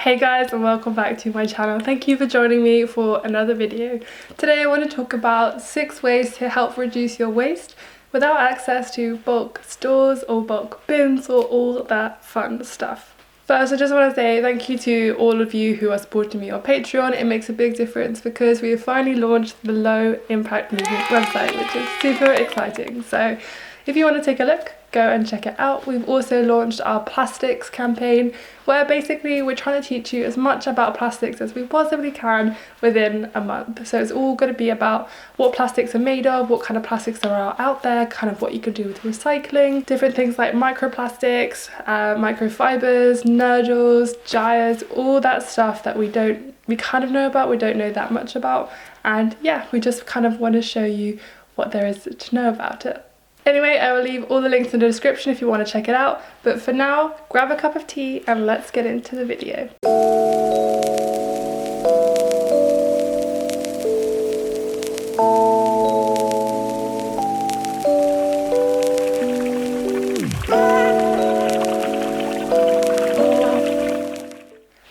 Hey guys, and welcome back to my channel. Thank you for joining me for another video. Today I want to talk about 6 ways to help reduce your waste without access to bulk stores or bulk bins or all that fun stuff. First, I just want to say thank you to all of you who are supporting me on Patreon. It makes a big difference because we have finally launched the Low Impact Movement website, which is super exciting. So if you want to take a look, go and check it out. We've also launched our plastics campaign, where basically we're trying to teach you as much about plastics as we possibly can within a month. So it's all going to be about what plastics are made of, what kind of plastics there are out there, kind of what you can do with recycling, different things like microplastics, microfibers, nurdles, gyres, all that stuff that we kind of know about, we don't know that much about. And yeah, we just kind of want to show you what there is to know about it. Anyway, I will leave all the links in the description if you want to check it out, but for now, grab a cup of tea and let's get into the video.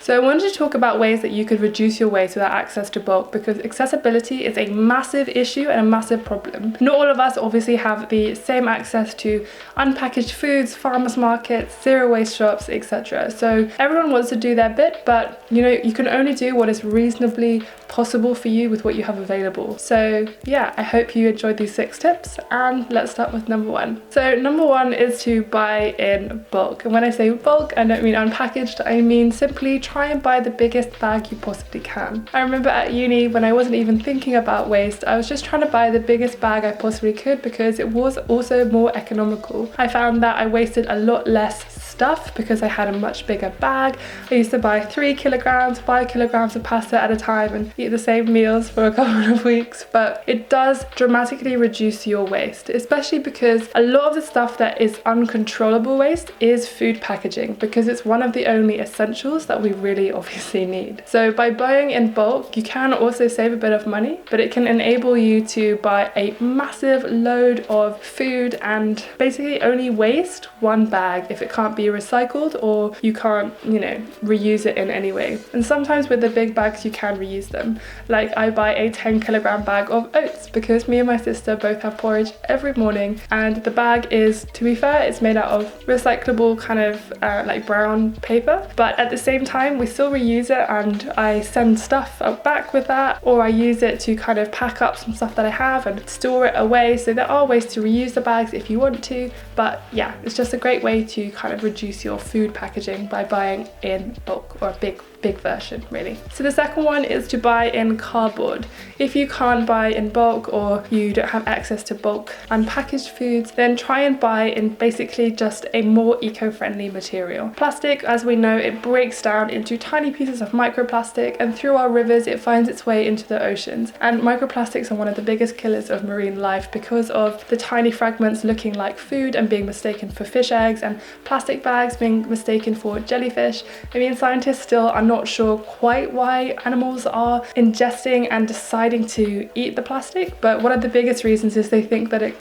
So I wanted to talk about ways that you could reduce your waste without access to bulk, because accessibility is a massive issue and a massive problem. Not all of us obviously have the same access to unpackaged foods, farmers markets, zero waste shops, etc. So everyone wants to do their bit, but you can only do what is reasonably possible for you with what you have available. So yeah, I hope you enjoyed these 6 tips, and let's start with number 1. So number 1 is to buy in bulk. And when I say bulk, I don't mean unpackaged, I mean simply try and buy the biggest bag you possibly can. I remember at uni, when I wasn't even thinking about waste, I was just trying to buy the biggest bag I possibly could because it was also more economical. I found that I wasted a lot less stuff because I had a much bigger bag. I used to buy 3 kilograms, 5 kilograms of pasta at a time and eat the same meals for a couple of weeks, but it does dramatically reduce your waste, especially because a lot of the stuff that is uncontrollable waste is food packaging, because it's one of the only essentials that we really obviously need. So by buying in bulk, you can also save a bit of money, but it can enable you to buy a massive load of food and basically only waste 1 bag if it can't be recycled or you can't, reuse it in any way. And sometimes with the big bags you can reuse them. Like I buy a 10 kilogram bag of oats because me and my sister both have porridge every morning, and the bag is, to be fair, it's made out of recyclable kind of like brown paper, but at the same time we still reuse it, and I send stuff out back with that, or I use it to kind of pack up some stuff that I have and store it away. So there are ways to reuse the bags if you want to, but yeah, it's just a great way to kind of reduce your food packaging by buying in bulk, or a big version really. So the second one is to buy in cardboard. If you can't buy in bulk or you don't have access to bulk unpackaged foods, then try and buy in basically just a more eco-friendly material. Plastic, as we know, it breaks down into tiny pieces of microplastic, and through our rivers it finds its way into the oceans. And microplastics are one of the biggest killers of marine life because of the tiny fragments looking like food and being mistaken for fish eggs, and plastic bags being mistaken for jellyfish. I mean, scientists still are not sure quite why animals are ingesting and deciding to eat the plastic, but one of the biggest reasons is they think that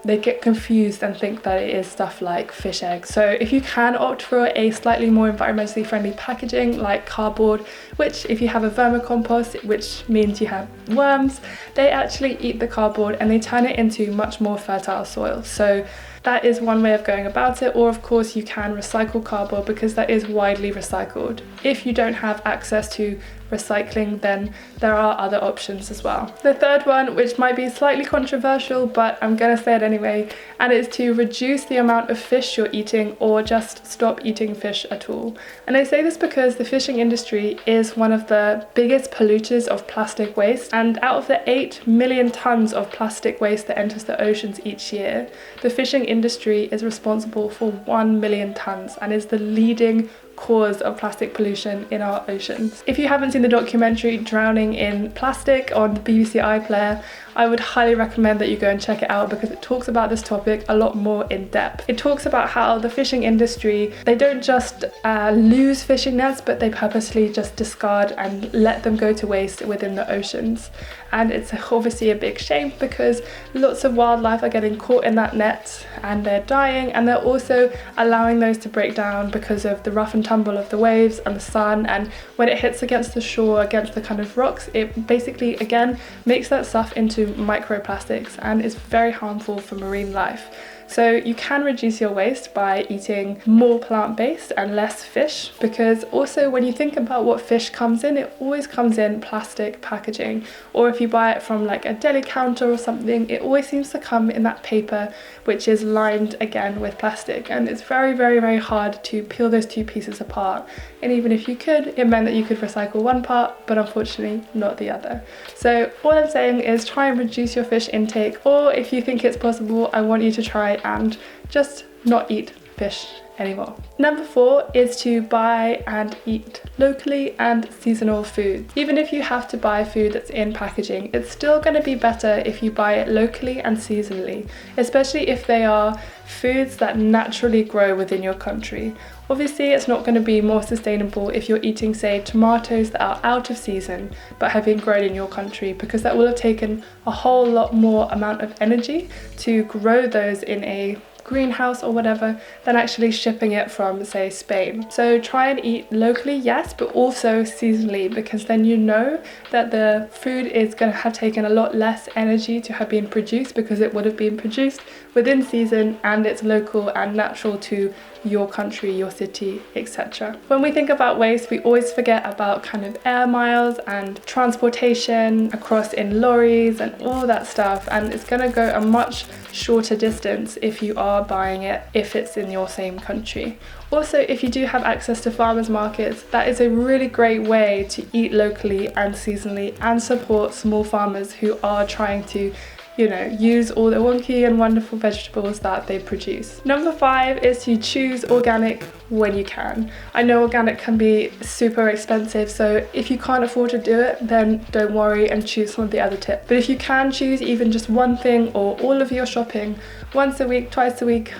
they get confused and think that it is stuff like fish eggs. So if you can opt for a slightly more environmentally friendly packaging like cardboard, which if you have a vermicompost, which means you have worms, they actually eat the cardboard and they turn it into much more fertile soil. So that is one way of going about it. Or of course you can recycle cardboard because that is widely recycled. If you don't have access to recycling, then there are other options as well. The third one, which might be slightly controversial, but I'm gonna say it anyway, and it's to reduce the amount of fish you're eating or just stop eating fish at all. And I say this because the fishing industry is one of the biggest polluters of plastic waste, and out of the 8 million tons of plastic waste that enters the oceans each year, the fishing industry is responsible for 1 million tons and is the leading cause of plastic pollution in our oceans. If you haven't seen the documentary Drowning in Plastic on the BBC iPlayer, I would highly recommend that you go and check it out because it talks about this topic a lot more in depth. It talks about how the fishing industry, they don't just lose fishing nets, but they purposely just discard and let them go to waste within the oceans. And it's obviously a big shame because lots of wildlife are getting caught in that net and they're dying, and they're also allowing those to break down because of the rough and tumble of the waves and the sun, and when it hits against the shore, against the kind of rocks, it basically again makes that stuff into microplastics and is very harmful for marine life. So you can reduce your waste by eating more plant-based and less fish, because also when you think about what fish comes in, it always comes in plastic packaging, or if you buy it from like a deli counter or something, it always seems to come in that paper which is lined again with plastic, and it's very, very, very hard to peel those two pieces apart. And even if you could, it meant that you could recycle one part, but unfortunately not the other. So all I'm saying is try and reduce your fish intake, or if you think it's possible, I want you to try and just not eat fish anymore. Number 4 is to buy and eat locally and seasonal foods. Even if you have to buy food that's in packaging, it's still going to be better if you buy it locally and seasonally, especially if they are foods that naturally grow within your country. Obviously, it's not going to be more sustainable if you're eating, say, tomatoes that are out of season but have been grown in your country, because that will have taken a whole lot more amount of energy to grow those in a greenhouse or whatever than actually shipping it from, say, Spain. So try and eat locally, yes, but also seasonally, because then you know that the food is going to have taken a lot less energy to have been produced, because it would have been produced within season and it's local and natural to your country, your city, etc. When we think about waste, we always forget about kind of air miles and transportation across in lorries and all that stuff, and it's going to go a much shorter distance if you are buying it, if it's in your same country. Also, if you do have access to farmers markets, that is a really great way to eat locally and seasonally and support small farmers who are trying to, you know, use all the wonky and wonderful vegetables that they produce. Number 5 is to choose organic when you can. I know organic can be super expensive, so if you can't afford to do it, then don't worry and choose some of the other tips. But if you can choose even just one thing or all of your shopping once a week, twice a week,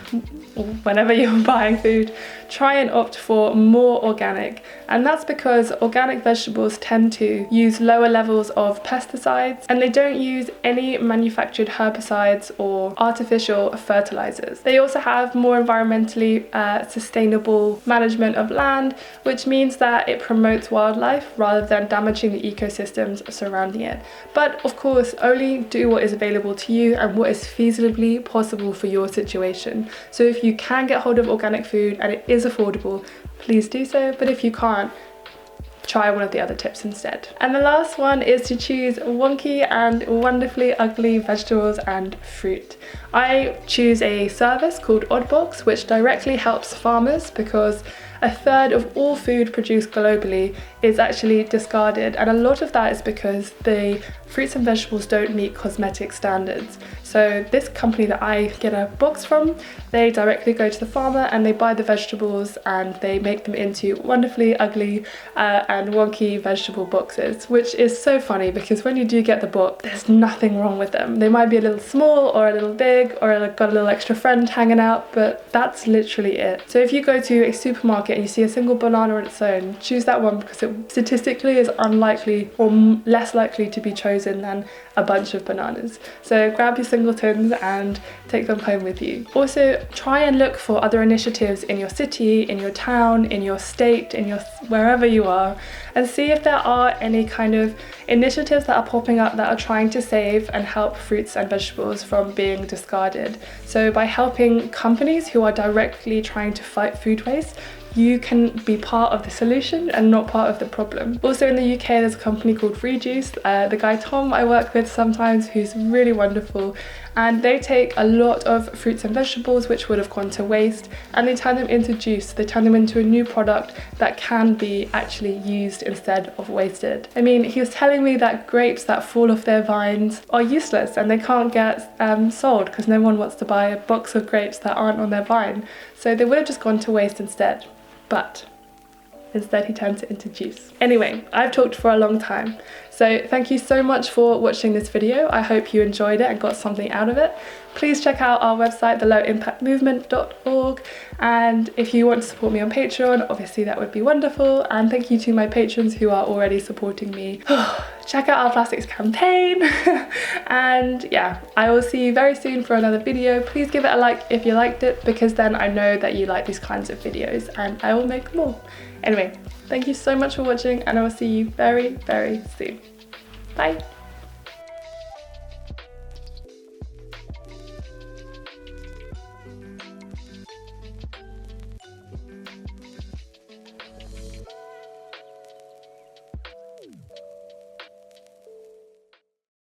or whenever you're buying food, try and opt for more organic. And that's because organic vegetables tend to use lower levels of pesticides, and they don't use any manufactured herbicides or artificial fertilizers. They also have more environmentally sustainable management of land, which means that it promotes wildlife rather than damaging the ecosystems surrounding it. But of course, only do what is available to you and what is feasibly possible for your situation. So if you can get hold of organic food and it is affordable, please do so. But if you can't, try one of the other tips instead. And the last one is to choose wonky and wonderfully ugly vegetables and fruit. I choose a service called Oddbox, which directly helps farmers, because a third of all food produced globally is actually discarded, and a lot of that is because the fruits and vegetables don't meet cosmetic standards. So this company that I get a box from, they directly go to the farmer and they buy the vegetables and they make them into wonderfully ugly and wonky vegetable boxes, which is so funny because when you do get the box, there's nothing wrong with them. They might be a little small or a little big or got a little extra friend hanging out, but that's literally it. So if you go to a supermarket and you see a single banana on its own, choose that one, because it statistically is unlikely or less likely to be chosen than a bunch of bananas. So grab your singletons and take them home with you. Also, try and look for other initiatives in your city, in your town, in your state, in your wherever you are, and see if there are any kind of initiatives that are popping up that are trying to save and help fruits and vegetables from being discarded. So by helping companies who are directly trying to fight food waste, you can be part of the solution and not part of the problem. Also in the UK, there's a company called Reduce, the guy Tom I work with sometimes, who's really wonderful, and they take a lot of fruits and vegetables which would have gone to waste and they turn them into juice. They turn them into a new product that can be actually used instead of wasted. I mean, he was telling me that grapes that fall off their vines are useless and they can't get sold because no one wants to buy a box of grapes that aren't on their vine. So they would have just gone to waste instead. But Instead, he turns it into juice. Anyway, I've talked for a long time. So thank you so much for watching this video. I hope you enjoyed it and got something out of it. Please check out our website, thelowImpactMovement.org. And if you want to support me on Patreon, obviously that would be wonderful. And thank you to my patrons who are already supporting me. Check out our plastics campaign. And yeah, I will see you very soon for another video. Please give it a like if you liked it, because then I know that you like these kinds of videos and I will make more. Anyway, thank you so much for watching, and I will see you very, very soon. Bye.